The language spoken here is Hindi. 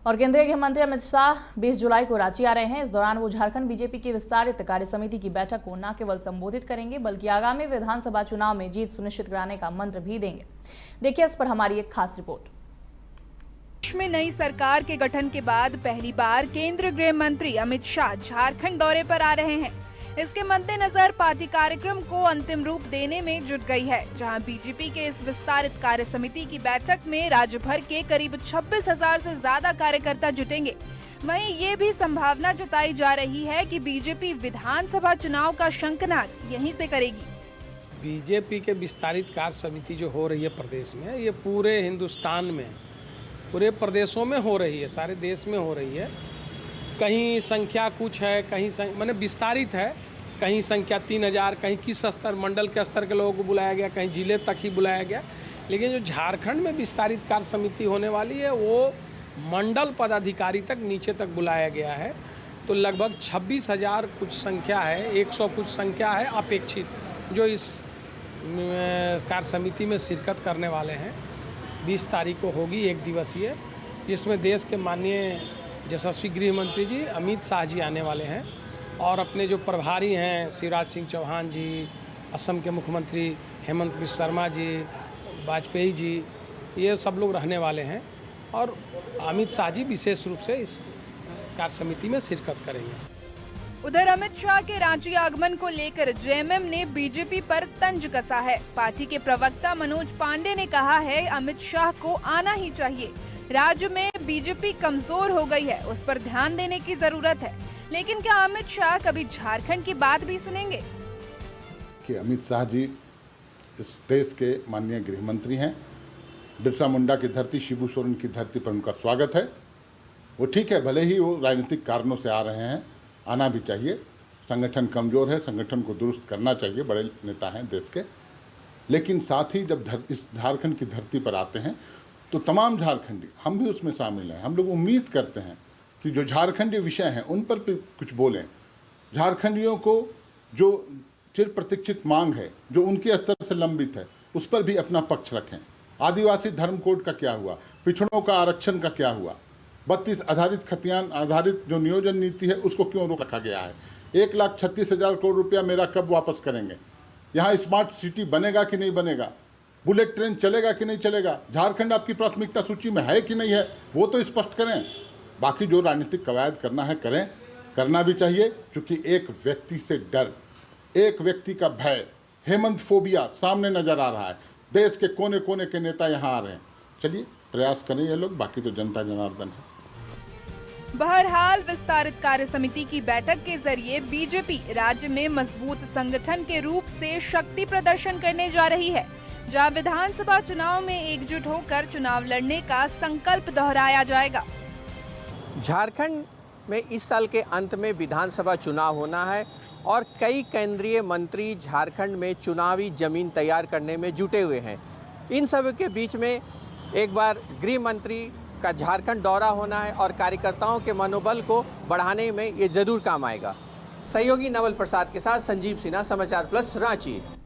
और केंद्रीय गृह मंत्री अमित शाह 20 जुलाई को रांची आ रहे हैं। इस दौरान वो झारखंड बीजेपी की विस्तारित कार्य समिति की बैठक को न केवल संबोधित करेंगे बल्कि आगामी विधानसभा चुनाव में जीत सुनिश्चित कराने का मंत्र भी देंगे। देखिए इस पर हमारी एक खास रिपोर्ट। देश में नई सरकार के गठन के बाद पहली बार केंद्रीय गृह मंत्री अमित शाह झारखंड दौरे पर आ रहे हैं। इसके मद्देनजर पार्टी कार्यक्रम को अंतिम रूप देने में जुट गई है, जहां बीजेपी के इस विस्तारित कार्य समिति की बैठक में राज्य भर के करीब 26,000 से ज्यादा कार्यकर्ता जुटेंगे। वहीं ये भी संभावना जताई जा रही है कि बीजेपी विधानसभा चुनाव का शंखनाद यहीं से करेगी। बीजेपी के विस्तारित कार्य समिति जो हो रही है प्रदेश में, ये पूरे हिंदुस्तान में, पूरे प्रदेशों में हो रही है, सारे देश में हो रही है। कहीं संख्या कुछ है, कहीं माने विस्तारित है, कहीं संख्या 3,000, कहीं किस स्तर मंडल के स्तर के लोगों को बुलाया गया, कहीं जिले तक ही बुलाया गया। लेकिन जो झारखंड में विस्तारित कार्य समिति होने वाली है वो मंडल पदाधिकारी तक नीचे तक बुलाया गया है। तो लगभग 26,000 कुछ संख्या है, 100 कुछ संख्या है अपेक्षित जो इस कार्य समिति में शिरकत करने वाले हैं। 20 तारीख को होगी एक दिवसीय, जिसमें देश के माननीय यशस्वी गृह मंत्री जी अमित शाह जी आने वाले हैं और अपने जो प्रभारी हैं शिवराज सिंह चौहान जी, असम के मुख्यमंत्री हेमंत बिश्व शर्मा जी, वाजपेयी जी, ये सब लोग रहने वाले हैं और अमित शाह जी विशेष रूप से इस कार्य समिति में शिरकत करेंगे। उधर अमित शाह के रांची आगमन को लेकर जेएमएम ने बीजेपी पर तंज कसा है। पार्टी के प्रवक्ता मनोज पांडे ने कहा है अमित शाह को आना ही चाहिए। राज्य में बीजेपी कमजोर हो गई है, उस पर ध्यान देने की जरूरत है। लेकिन क्या अमित शाह कभी झारखंड की बात भी सुनेंगे? कि अमित शाह जी इस देश के माननीय गृह मंत्री हैं। बिरसा मुंडा की धरती, शिबू सोरेन की धरती पर उनका स्वागत है। वो ठीक है, भले ही वो राजनीतिक कारणों से आ रहे हैं, आना भी चाहिए। संगठन कमजोर है, संगठन को दुरुस्त करना चाहिए, बड़े नेता हैं देश के। लेकिन साथ ही जब इस झारखंड की धरती पर आते हैं तो तमाम झारखंडी, हम भी उसमें शामिल हैं, हम लोग उम्मीद करते हैं कि जो झारखंडी विषय हैं उन पर भी कुछ बोलें। झारखंडियों को जो चिर प्रतीक्षित मांग है, जो उनके स्तर से लंबित है, उस पर भी अपना पक्ष रखें। आदिवासी धर्म कोड का क्या हुआ, पिछड़ों का आरक्षण का क्या हुआ, 32 आधारित खतियान आधारित जो नियोजन नीति है उसको क्यों रोक रखा गया है, 1,36,000 करोड़ रुपया मेरा कब वापस करेंगे, यहाँ स्मार्ट सिटी बनेगा कि नहीं बनेगा, बुलेट ट्रेन चलेगा कि नहीं चलेगा, झारखंड आपकी प्राथमिकता सूची में है कि नहीं है, वो तो स्पष्ट करें। बाकी जो राजनीतिक कवायद करना है करें, करना भी चाहिए, क्योंकि एक व्यक्ति से डर, एक व्यक्ति का भय, हेमंत फोबिया सामने नजर आ रहा है। देश के कोने कोने के नेता यहाँ आ रहे हैं। चलिए प्रयास करें ये लोग, बाकी तो जनता जनार्दन है। बहरहाल विस्तारित कार्य समिति की बैठक के जरिए बीजेपी राज्य में मजबूत संगठन के रूप से शक्ति प्रदर्शन करने जा रही है, जहां विधानसभा चुनाव में एकजुट होकर चुनाव लड़ने का संकल्प दोहराया जाएगा। झारखंड में इस साल के अंत में विधानसभा चुनाव होना है और कई केंद्रीय मंत्री झारखंड में चुनावी जमीन तैयार करने में जुटे हुए हैं। इन सब के बीच में एक बार गृह मंत्री का झारखंड दौरा होना है और कार्यकर्ताओं के मनोबल को बढ़ाने में ये जरूर काम आएगा। सहयोगी नवल प्रसाद के साथ संजीव सिन्हा, समाचार प्लस, रांची।